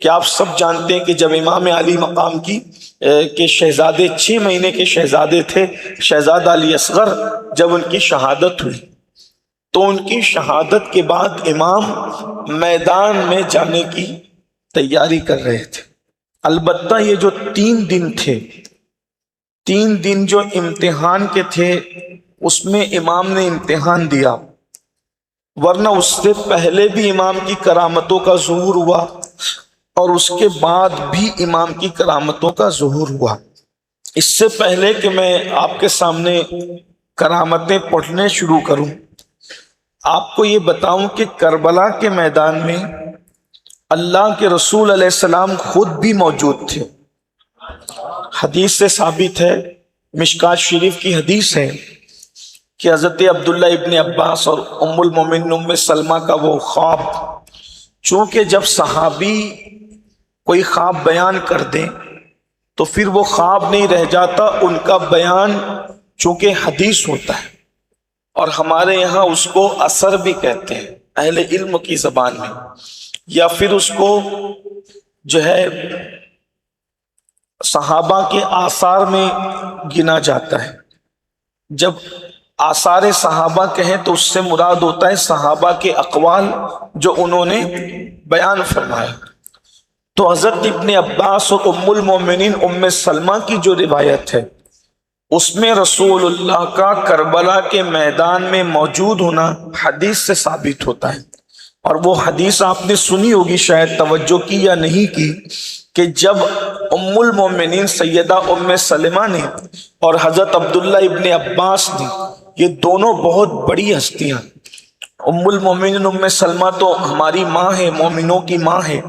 کہ آپ سب جانتے ہیں کہ جب امام علی مقام کے شہزادے 6 مہینے کے شہزادے تھے، شہزادہ علی اصغر، جب ان کی شہادت ہوئی تو ان کی شہادت کے بعد امام میدان میں جانے کی تیاری کر رہے تھے۔ البتہ یہ جو 3 دن تھے، 3 دن جو امتحان کے تھے، اس میں امام نے امتحان دیا، ورنہ اس سے پہلے بھی امام کی کرامتوں کا ظہور ہوا اور اس کے بعد بھی امام کی کرامتوں کا ظہور ہوا۔ اس سے پہلے کہ میں آپ کے سامنے کرامتیں پڑھنے شروع کروں، آپ کو یہ بتاؤں کہ کربلا کے میدان میں اللہ کے رسول علیہ السلام خود بھی موجود تھے۔ حدیث سے ثابت ہے، مشکات شریف کی حدیث ہے کہ حضرت عبداللہ ابن عباس اور ام المومنین ام سلمہ کا وہ خواب، چونکہ جب صحابی کوئی خواب بیان کر دیں تو پھر وہ خواب نہیں رہ جاتا، ان کا بیان چونکہ حدیث ہوتا ہے، اور ہمارے یہاں اس کو اثر بھی کہتے ہیں اہل علم کی زبان میں، یا پھر اس کو جو ہے صحابہ کے آثار میں گنا جاتا ہے۔ جب آثار صحابہ کہیں تو اس سے مراد ہوتا ہے صحابہ کے اقوال جو انہوں نے بیان فرمایا۔ تو حضرت ابن عباس اور ام المومنین ام سلمہ کی جو روایت ہے، اس میں رسول اللہ کا کربلا کے میدان میں موجود ہونا حدیث سے ثابت ہوتا ہے، اور وہ حدیث آپ نے سنی ہوگی، شاید توجہ کی یا نہیں کی، کہ جب ام المومنین سیدہ ام سلمہ نے اور حضرت عبداللہ ابن عباس نے، یہ دونوں بہت بڑی ہستیاں، ام المومنین ام سلمہ تو ہماری ماں ہے، مومنوں کی ماں ہے،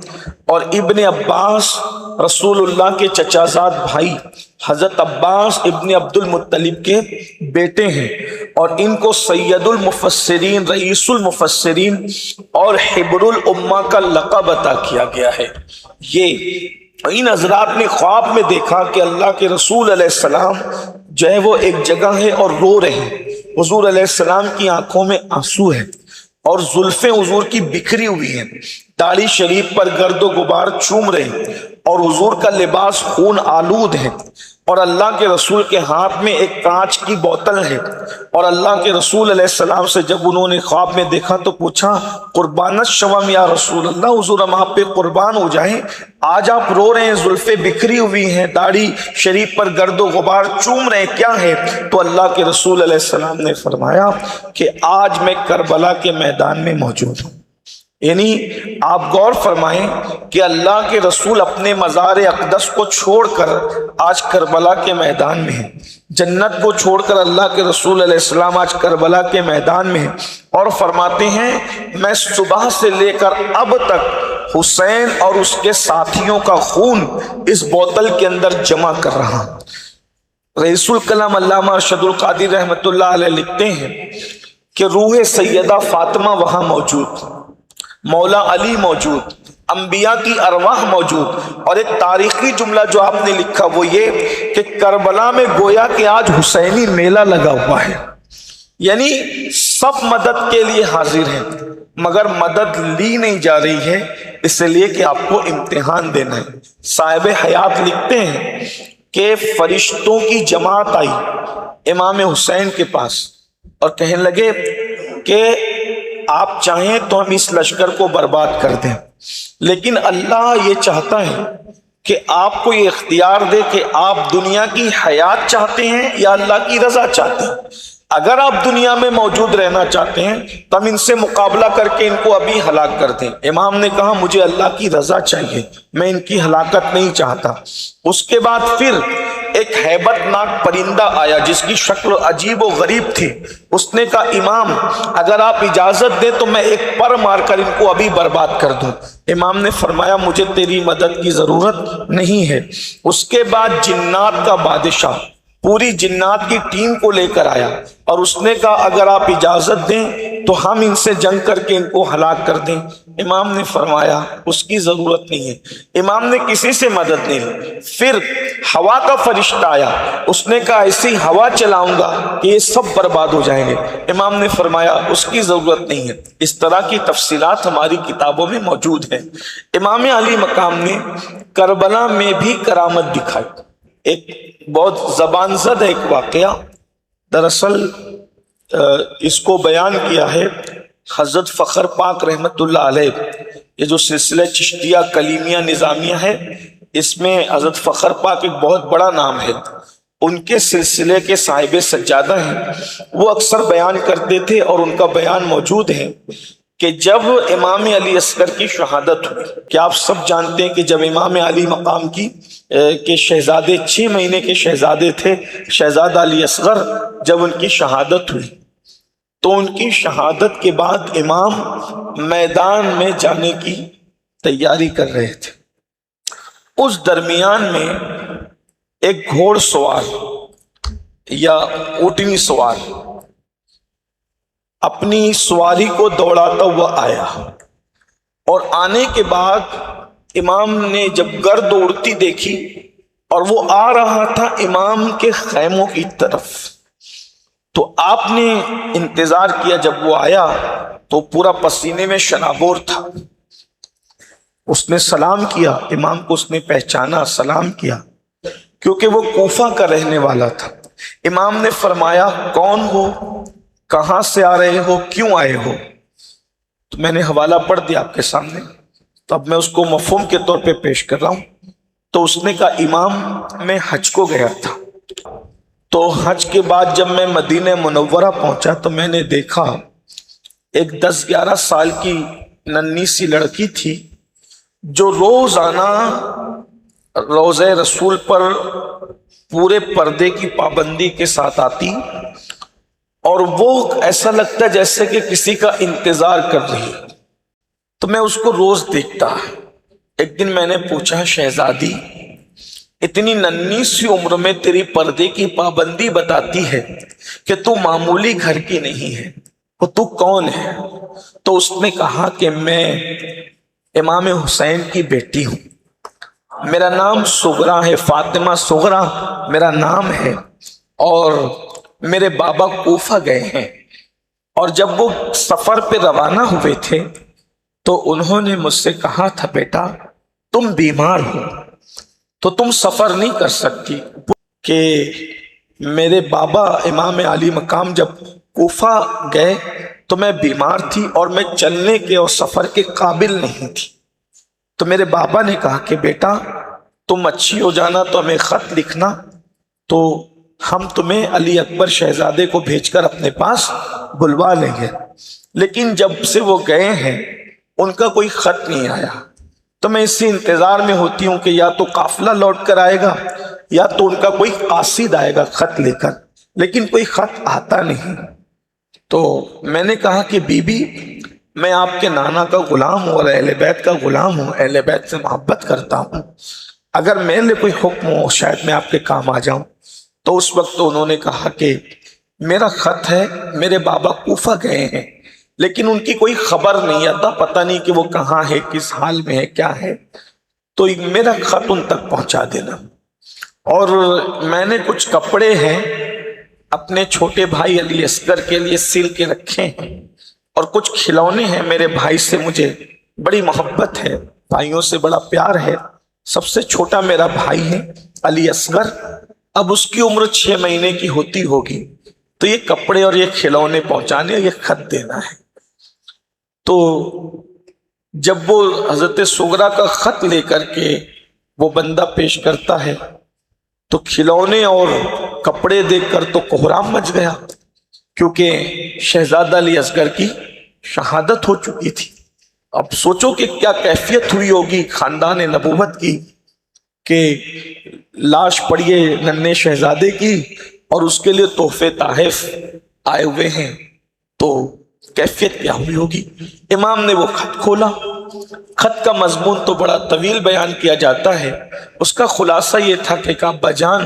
اور ابن عباس رسول اللہ کے چچا زاد بھائی حضرت عباس ابن عبد المطلب کے بیٹے ہیں، اور ان کو سید المفسرین، رئیس المفسرین اور حبر الامہ کا لقب عطا کیا گیا ہے۔ یہ ان حضرات نے خواب میں دیکھا کہ اللہ کے رسول علیہ السلام جو ہے وہ ایک جگہ ہے اور رو رہے ہیں، حضور علیہ السلام کی آنکھوں میں آنسو ہے اور زلفیں حضور کی بکھری ہوئی ہیں، داڑھی شریف پر گرد و غبار چوم رہے ہیں، اور حضور کا لباس خون آلود ہے، اور اللہ کے رسول کے ہاتھ میں ایک کانچ کی بوتل ہے، اور اللہ کے رسول علیہ السلام سے جب انہوں نے خواب میں دیکھا تو پوچھا، قربانت شوم یا رسول اللہ، حضور ہم آپ پہ قربان ہو جائیں، آج آپ رو رہے ہیں، زلفیں بکھری ہوئی ہیں، داڑھی شریف پر گرد و غبار چوم رہے ہیں، کیا ہے؟ تو اللہ کے رسول علیہ السلام نے فرمایا کہ آج میں کربلا کے میدان میں موجود ہوں۔ یعنی آپ غور فرمائیں کہ اللہ کے رسول اپنے مزار اقدس کو چھوڑ کر آج کربلا کے میدان میں ہیں، جنت کو چھوڑ کر اللہ کے رسول علیہ السلام آج کربلا کے میدان میں ہیں، اور فرماتے ہیں میں صبح سے لے کر اب تک حسین اور اس کے ساتھیوں کا خون اس بوتل کے اندر جمع کر رہا ہوں۔ رئیس الکلام علامہ ارشد القادری رحمۃ اللہ علیہ لکھتے ہیں کہ روح سیدہ فاطمہ وہاں موجود، مولا علی موجود، انبیاء کی ارواح موجود، اور ایک تاریخی جملہ جو آپ نے لکھا وہ یہ کہ کربلا میں گویا کہ آج حسینی میلہ لگا ہوا ہے، یعنی سب مدد کے لیے حاضر ہیں، مگر مدد لی نہیں جا رہی ہے، اس لیے کہ آپ کو امتحان دینا ہے۔ صاحب حیات لکھتے ہیں کہ فرشتوں کی جماعت آئی امام حسین کے پاس اور کہنے لگے کہ آپ چاہیں تو ہم اس لشکر کو برباد کر دیں، لیکن اللہ یہ چاہتا ہے کہ آپ کو یہ اختیار دے کہ آپ دنیا کی حیات چاہتے ہیں یا اللہ کی رضا چاہتے ہیں۔ اگر آپ دنیا میں موجود رہنا چاہتے ہیں تو ہم ان سے مقابلہ کر کے ان کو ابھی ہلاک کر دیں۔ امام نے کہا مجھے اللہ کی رضا چاہیے، میں ان کی ہلاکت نہیں چاہتا۔ اس کے بعد پھر ایک ہیبت ناک پرندہ آیا جس کی شکل عجیب و غریب تھی، اس نے کہا امام اگر آپ اجازت دیں تو میں ایک پر مار کر ان کو ابھی برباد کر دوں۔ امام نے فرمایا مجھے تیری مدد کی ضرورت نہیں ہے۔ اس کے بعد جنات کا بادشاہ پوری جنات کی ٹیم کو لے کر آیا اور اس نے کہا اگر آپ اجازت دیں تو ہم ان سے جنگ کر کے ان کو ہلاک کر دیں۔ امام نے فرمایا اس کی ضرورت نہیں ہے۔ امام نے کسی سے مدد نہیں لی۔ پھر ہوا کا فرشتہ آیا، اس نے کہا ایسی ہوا چلاؤں گا کہ یہ سب برباد ہو جائیں گے۔ امام نے فرمایا اس کی ضرورت نہیں ہے۔ اس طرح کی تفصیلات ہماری کتابوں میں موجود ہیں۔ امام علی مقام نے کربلا میں بھی کرامت دکھائی۔ ایک بہت زبان زد ایک واقعہ، دراصل اس کو بیان کیا ہے حضرت فخر پاک رحمت اللہ علیہ۔ یہ جو سلسلہ چشتیہ کلیمیہ نظامیہ ہے، اس میں حضرت فخر پاک ایک بہت بڑا نام ہے۔ ان کے سلسلے کے صاحب سجادہ ہیں، وہ اکثر بیان کرتے تھے اور ان کا بیان موجود ہے کہ جب امام علی اصغر کی شہادت ہوئی، کہ آپ سب جانتے ہیں کہ جب امام علی مقام کی کے شہزادے 6 مہینے کے شہزادے تھے، شہزادہ علی اصغر، جب ان کی شہادت ہوئی تو ان کی شہادت کے بعد امام میدان میں جانے کی تیاری کر رہے تھے۔ اس درمیان میں ایک گھوڑ سوار یا اونٹنی سوار اپنی سواری کو دوڑاتا ہوا آیا، اور آنے کے بعد امام نے جب گرد اڑتی دیکھی اور وہ آ رہا تھا امام کے خیموں کی طرف، تو آپ نے انتظار کیا۔ جب وہ آیا تو پورا پسینے میں شنابور تھا۔ اس نے سلام کیا، امام کو اس نے پہچانا، سلام کیا، کیونکہ وہ کوفہ کا رہنے والا تھا۔ امام نے فرمایا کون ہو، کہاں سے آ رہے ہو، کیوں آئے ہو؟ تو میں نے حوالہ پڑھ دیا آپ کے سامنے، تو اب میں اس کو مفہوم کے طور پہ پیش کر رہا ہوں۔ تو اس نے کہا امام میں حج کو گیا تھا، تو حج کے بعد جب میں مدینہ منورہ پہنچا تو میں نے دیکھا ایک 10-11 سال کی ننھی سی لڑکی تھی جو روزانہ روضہ رسول پر پورے پردے کی پابندی کے ساتھ آتی، اور وہ ایسا لگتا جیسے کہ کسی کا انتظار کر رہی۔ تو میں اس کو روز دیکھتا۔ ایک دن میں نے پوچھا شہزادی اتنی ننھی سی عمر میں تیری پردے کی پابندی بتاتی ہے کہ تو معمولی گھر کی نہیں ہے، تو کون ہے؟ تو اس نے کہا کہ میں امام حسین کی بیٹی ہوں، میرا نام سغرا ہے، فاطمہ سغرا میرا نام ہے، اور میرے بابا کوفہ گئے ہیں، اور جب وہ سفر پہ روانہ ہوئے تھے تو انہوں نے مجھ سے کہا تھا بیٹا تم بیمار ہو تو تم سفر نہیں کر سکتی، کہ میرے بابا امام علی مقام جب کوفہ گئے تو میں بیمار تھی اور میں چلنے کے اور سفر کے قابل نہیں تھی۔ تو میرے بابا نے کہا کہ بیٹا تم اچھی ہو جانا تو ہمیں خط لکھنا، تو ہم تمہیں علی اکبر شہزادے کو بھیج کر اپنے پاس بلوا لیں گے۔ لیکن جب سے وہ گئے ہیں ان کا کوئی خط نہیں آیا، تو میں اسی انتظار میں ہوتی ہوں کہ یا تو قافلہ لوٹ کر آئے گا یا تو ان کا کوئی قاصد آئے گا خط لے کر، لیکن کوئی خط آتا نہیں۔ تو میں نے کہا کہ بی بی میں آپ کے نانا کا غلام ہوں اور اہل بیت کا غلام ہوں، اہل بیت سے محبت کرتا ہوں، اگر میرے لیے کوئی حکم ہو شاید میں آپ کے کام آ جاؤں۔ تو اس وقت انہوں نے کہا کہ میرا خط ہے، میرے بابا کوفہ گئے ہیں لیکن ان کی کوئی خبر نہیں آتا، پتہ نہیں کہ وہ کہاں ہے، کس حال میں ہے، کیا ہے، تو میرا خط ان تک پہنچا دینا۔ اور میں نے کچھ کپڑے ہیں اپنے چھوٹے بھائی علی اصغر کے لیے سل کے رکھے ہیں، اور کچھ کھلونے ہیں، میرے بھائی سے مجھے بڑی محبت ہے، بھائیوں سے بڑا پیار ہے۔ سب سے چھوٹا میرا بھائی ہے علی اصغر، اب اس کی عمر 6 مہینے کی ہوتی ہوگی، تو یہ کپڑے اور یہ کھلونے پہنچانے، یہ خط دینا ہے۔ تو جب وہ حضرت سغرا کا خط لے کر کے وہ بندہ پیش کرتا ہے تو کھلونے اور کپڑے دیکھ کر تو کوہرام مچ گیا، کیونکہ شہزادہ علی اصغر کی شہادت ہو چکی تھی۔ اب سوچو کہ کیا کیفیت ہوئی ہوگی خاندان نبوت کی، کہ لاش پڑی ہے ننھے شہزادے کی اور اس کے لیے تحفے تحائف آئے ہوئے ہیں، تو کیفیت کیا ہوئی ہوگی۔ امام نے وہ خط کھولا، خط کا مضمون تو بڑا طویل بیان کیا جاتا ہے، اس کا خلاصہ یہ تھا کہ ابا جان